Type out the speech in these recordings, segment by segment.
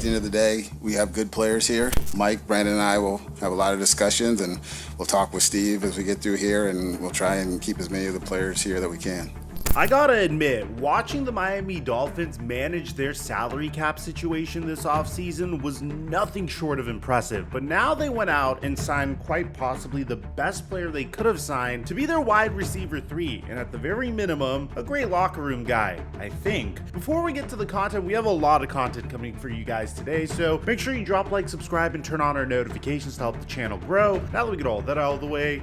the end of the day, we have good players here. Mike, Brandon, and I will have a lot of discussions, and we'll talk with Steve as we get through here, and we'll try and keep as many of the players here that we can. I gotta admit, watching the Miami Dolphins manage their salary cap situation this offseason was nothing short of impressive, but now they went out and signed quite possibly the best player they could have signed to be their wide receiver 3, and at the very minimum, a great locker room guy, I think. Before we get to the content, we have a lot of content coming for you guys today, so make sure you drop like, subscribe, and turn on our notifications to help the channel grow. Now that we get all that out of the way,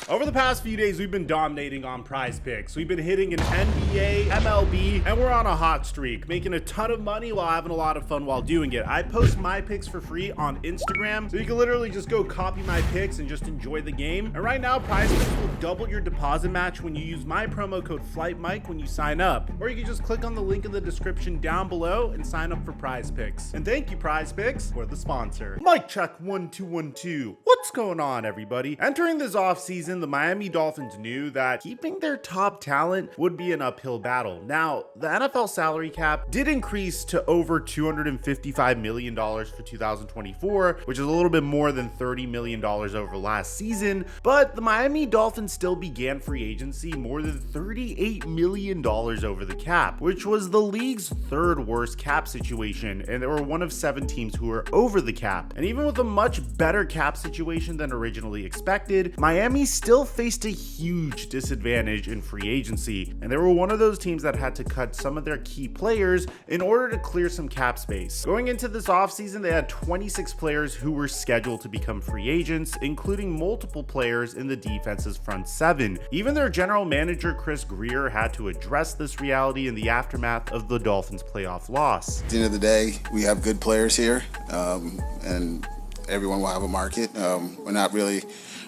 over the past few days, we've been dominating on Prize Picks. We've been hitting an NBA, MLB, and we're on a hot streak, making a ton of money while having a lot of fun while doing it. I post my picks for free on Instagram, so you can literally just go copy my picks and just enjoy the game. And right now, Prize Picks will double your deposit match when you use my promo code FlightMike when you sign up. Or you can just click on the link in the description down below and sign up for Prize Picks. And thank you, Prize Picks, for the sponsor. Mic check 1 2 1 2. What's going on, everybody? Entering this offseason, the Miami Dolphins knew that keeping their top talent would be an uphill battle. Now, the NFL salary cap did increase to over $255 million for 2024, which is a little bit more than $30 million over last season, but the Miami Dolphins still began free agency more than $38 million over the cap, which was the league's third worst cap situation, and they were one of 7 teams who were over the cap. And even with a much better cap situation than originally expected, Miami still faced a huge disadvantage in free agency, and they were one of those teams that had to cut some of their key players in order to clear some cap space. Going into this offseason, they had 26 players who were scheduled to become free agents, including multiple players in the defense's front 7. Even their general manager, Chris Grier, had to address this reality in the aftermath of the Dolphins' playoff loss. At the end of the day, we have good players here, and everyone will have a market. We're not really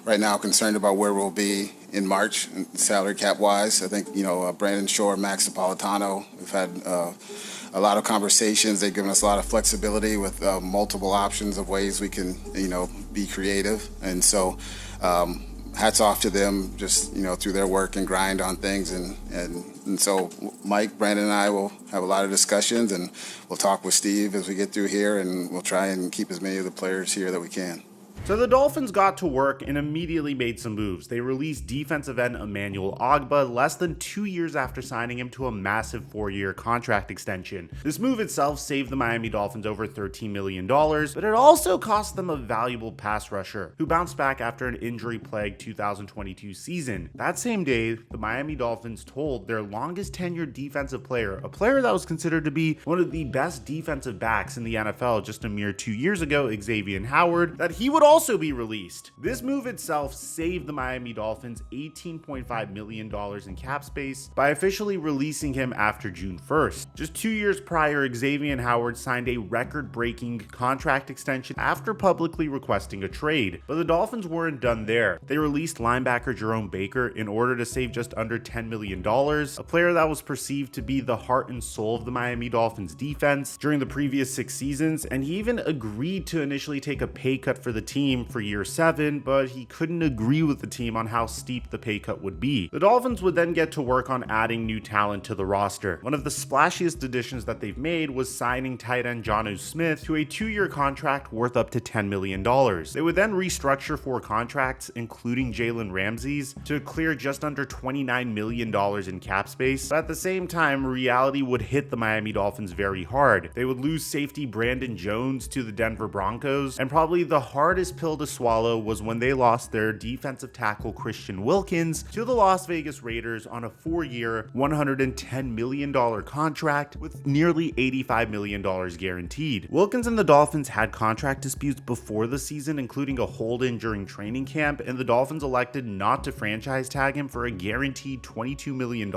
right now concerned about where we'll be in March, salary cap wise. I think, Brandon Shore, Max Napolitano, we've had a lot of conversations. They've given us a lot of flexibility with multiple options of ways we can, be creative. And so hats off to them just, through their work and grind on things. And so Mike, Brandon, and I will have a lot of discussions, and we'll talk with Steve as we get through here, and we'll try and keep as many of the players here that we can. So the Dolphins got to work and immediately made some moves. They released defensive end Emmanuel Ogbah less than 2 years after signing him to a massive 4-year contract extension. This move itself saved the Miami Dolphins over $13 million, but it also cost them a valuable pass rusher who bounced back after an injury-plagued 2022 season. That same day, the Miami Dolphins told their longest tenured defensive player, a player that was considered to be one of the best defensive backs in the NFL just a mere 2 years ago, Xavier Howard, that he would also be released. This move itself saved the Miami Dolphins $18.5 million in cap space by officially releasing him after June 1st. Just 2 years prior, Xavier Howard signed a record-breaking contract extension after publicly requesting a trade. But the Dolphins weren't done there. They released linebacker Jerome Baker in order to save just under $10 million, a player that was perceived to be the heart and soul of the Miami Dolphins defense during the previous 6 seasons, and he even agreed to initially take a pay cut for the team for year 7, but he couldn't agree with the team on how steep the pay cut would be. The Dolphins would then get to work on adding new talent to the roster. One of the splashiest additions that they've made was signing tight end Jonnu Smith to a 2-year contract worth up to $10 million. They would then restructure 4 contracts, including Jalen Ramsey's, to clear just under $29 million in cap space. But at the same time, reality would hit the Miami Dolphins very hard. They would lose safety Brandon Jones to the Denver Broncos, and probably the hardest pill to swallow was when they lost their defensive tackle Christian Wilkins to the Las Vegas Raiders on a 4-year, $110 million contract with nearly $85 million guaranteed. Wilkins and the Dolphins had contract disputes before the season, including a hold-in during training camp, and the Dolphins elected not to franchise tag him for a guaranteed $22 million,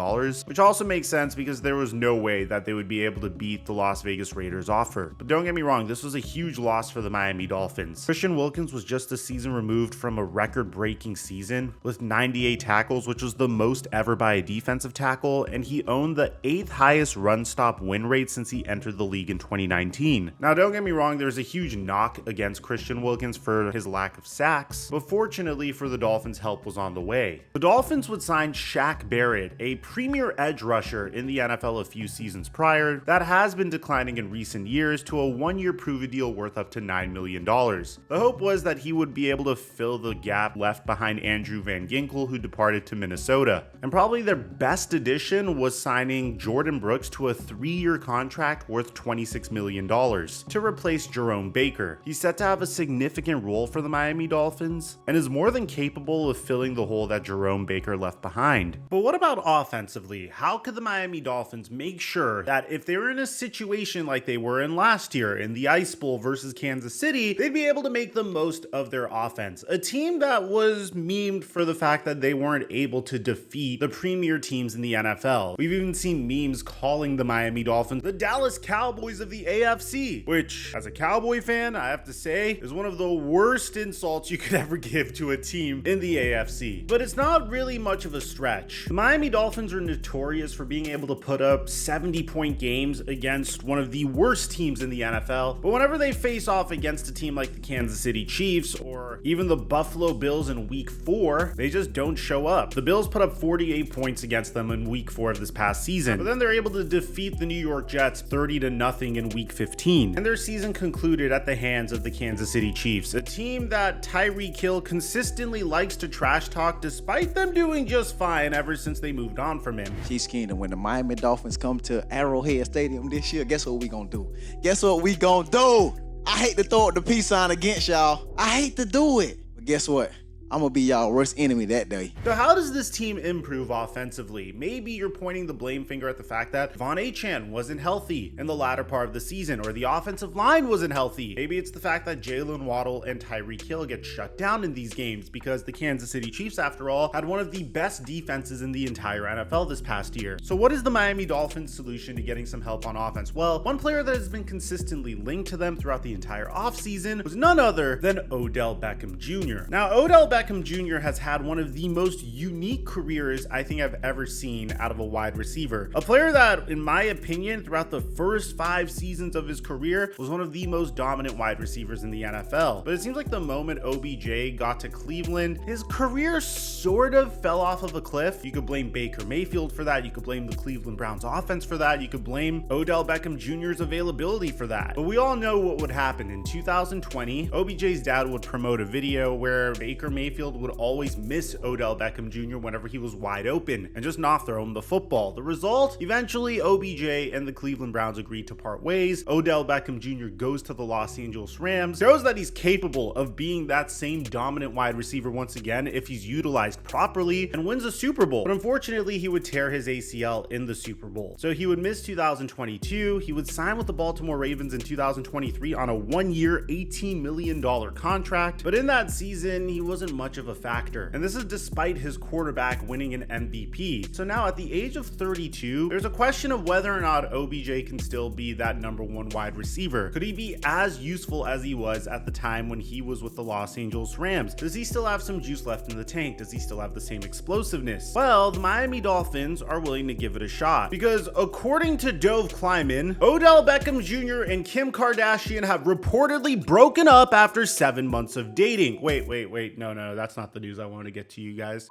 which also makes sense because there was no way that they would be able to beat the Las Vegas Raiders offer. But don't get me wrong, this was a huge loss for the Miami Dolphins. Christian Wilkins Falcons was just a season removed from a record-breaking season with 98 tackles, which was the most ever by a defensive tackle, and he owned the 8th highest run-stop win rate since he entered the league in 2019. Now, don't get me wrong, there's a huge knock against Christian Wilkins for his lack of sacks, but fortunately for the Dolphins, help was on the way. The Dolphins would sign Shaq Barrett, a premier edge rusher in the NFL a few seasons prior that has been declining in recent years, to a one-year prove-a deal worth up to $9 million. The hope was that he would be able to fill the gap left behind Andrew Van Ginkel, who departed to Minnesota. And probably their best addition was signing Jordan Brooks to a 3-year contract worth $26 million to replace Jerome Baker. He's set to have a significant role for the Miami Dolphins and is more than capable of filling the hole that Jerome Baker left behind. But what about offensively? How could the Miami Dolphins make sure that if they were in a situation like they were in last year in the Ice Bowl versus Kansas City, they'd be able to make the most of their offense? A team that was memed for the fact that they weren't able to defeat the premier teams in the NFL. We've even seen memes calling the Miami Dolphins the Dallas Cowboys of the AFC, which, as a Cowboy fan, I have to say, is one of the worst insults you could ever give to a team in the AFC. But it's not really much of a stretch. The Miami Dolphins are notorious for being able to put up 70-point games against one of the worst teams in the NFL, but whenever they face off against a team like the Kansas City Chiefs or even the Buffalo Bills in week 4, they just don't show up. The Bills put up 48 points against them in week 4 of this past season, but then they're able to defeat the New York Jets 30-0 in week 15, and their season concluded at the hands of the Kansas City Chiefs, a team that Tyreek Hill consistently likes to trash talk despite them doing just fine ever since they moved on from him. Chiefs Kingdom, when the Miami Dolphins come to Arrowhead Stadium this year, guess what we gonna do? Guess what we gonna do? I hate to throw up the peace sign against y'all. I hate to do it. But guess what? I'm gonna be y'all worst enemy that day. So how does this team improve offensively? Maybe you're pointing the blame finger at the fact that Von Achan wasn't healthy in the latter part of the season, or the offensive line wasn't healthy. Maybe it's the fact that Jalen Waddle and Tyreek Hill get shut down in these games because the Kansas City Chiefs, after all, had one of the best defenses in the entire NFL this past year. So what is the Miami Dolphins' solution to getting some help on offense? Well, one player that has been consistently linked to them throughout the entire offseason was none other than Odell Beckham Jr. Now, Odell Beckham Jr. has had one of the most unique careers I think I've ever seen out of a wide receiver. A player that, in my opinion, throughout the first 5 seasons of his career, was one of the most dominant wide receivers in the NFL. But it seems like the moment OBJ got to Cleveland, his career sort of fell off of a cliff. You could blame Baker Mayfield for that. You could blame the Cleveland Browns offense for that. You could blame Odell Beckham Jr.'s availability for that. But we all know what would happen. In 2020, OBJ's dad would promote a video where Baker Mayfield would always miss Odell Beckham Jr. whenever he was wide open and just not throw him the football. The result? Eventually, OBJ and the Cleveland Browns agreed to part ways. Odell Beckham Jr. goes to the Los Angeles Rams, shows that he's capable of being that same dominant wide receiver once again if he's utilized properly, and wins a Super Bowl. But unfortunately, he would tear his ACL in the Super Bowl. So he would miss 2022. He would sign with the Baltimore Ravens in 2023 on a 1-year, $18 million contract. But in that season, he wasn't much of a factor. And this is despite his quarterback winning an MVP. So now at the age of 32, there's a question of whether or not OBJ can still be that number 1 wide receiver. Could he be as useful as he was at the time when he was with the Los Angeles Rams? Does he still have some juice left in the tank? Does he still have the same explosiveness? Well, the Miami Dolphins are willing to give it a shot because according to Dove Kleiman, Odell Beckham Jr. and Kim Kardashian have reportedly broken up after 7 months of dating. Wait, no, that's not the news I want to get to you guys.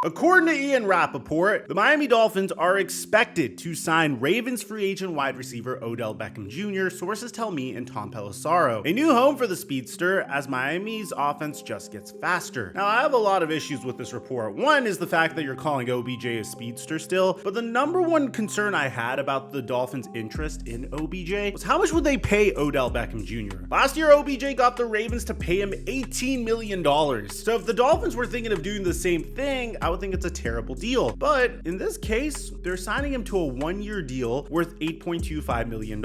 According to Ian Rappaport, the Miami Dolphins are expected to sign Ravens free agent wide receiver Odell Beckham Jr., sources tell me, and Tom Pelissaro. A new home for the speedster as Miami's offense just gets faster. Now, I have a lot of issues with this report. One is the fact that you're calling OBJ a speedster still, but the number one concern I had about the Dolphins' interest in OBJ was how much would they pay Odell Beckham Jr.? Last year, OBJ got the Ravens to pay him $18 million. So if the Dolphins were thinking of doing the same thing, I would think it's a terrible deal. But in this case, they're signing him to a 1-year deal worth $8.25 million.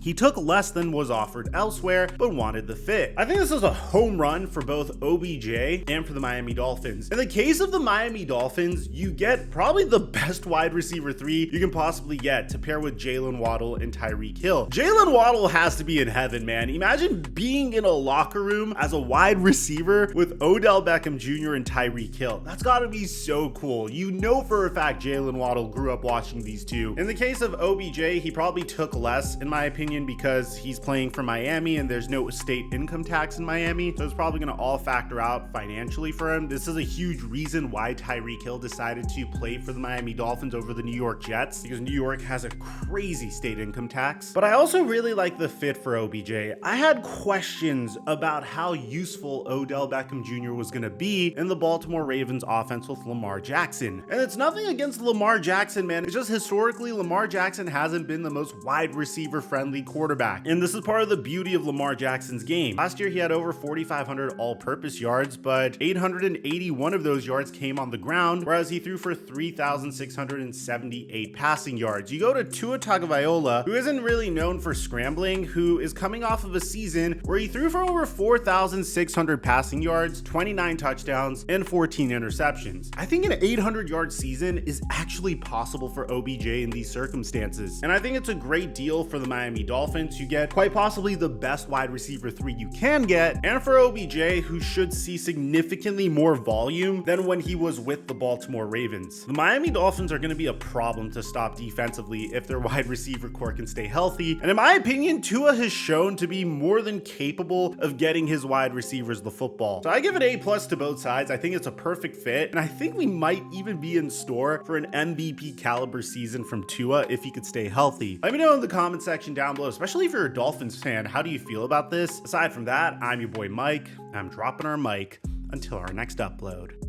He took less than was offered elsewhere, but wanted the fit. I think this is a home run for both OBJ and for the Miami Dolphins. In the case of the Miami Dolphins, you get probably the best wide receiver 3 you can possibly get to pair with Jalen Waddle and Tyreek Hill. Jalen Waddle has to be in heaven, man. Imagine being in a locker room as a wide receiver with Odell Beckham Jr. and Tyreek Hill. That's gotta be so cool. You know for a fact Jalen Waddle grew up watching these two. In the case of OBJ, he probably took less, in my opinion, because he's playing for Miami and there's no state income tax in Miami, so it's probably gonna all factor out financially for him. This is a huge reason why Tyreek Hill decided to play for the Miami Dolphins over the New York Jets, because New York has a crazy state income tax. But I also really like the fit for OBJ. I had questions about how useful Odell Beckham Jr. was gonna be in the Baltimore Ravens offense with Lamar Jackson. And it's nothing against Lamar Jackson, man. It's just historically Lamar Jackson hasn't been the most wide receiver friendly quarterback. And this is part of the beauty of Lamar Jackson's game. Last year he had over 4,500 all-purpose yards, but 881 of those yards came on the ground, whereas he threw for 3,678 passing yards. You go to Tua Tagovailoa, who isn't really known for scrambling, who is coming off of a season where he threw for over 4,600 passing yards, 29 touchdowns, and 14 interceptions. I think an 800-yard season is actually possible for OBJ in these circumstances, and I think it's a great deal for the Miami Dolphins. You get quite possibly the best wide receiver 3 you can get, and for OBJ, who should see significantly more volume than when he was with the Baltimore Ravens. The Miami Dolphins are going to be a problem to stop defensively if their wide receiver core can stay healthy, and in my opinion, Tua has shown to be more than capable of getting his wide receivers the football. So I give it A+ to both sides. I think it's a perfect fit, and I think we might even be in store for an MVP caliber season from Tua if he could stay healthy. Let me know in the comment section down below, especially if you're a Dolphins fan, how do you feel about this? Aside from that, I'm your boy Mike. I'm dropping our mic until our next upload.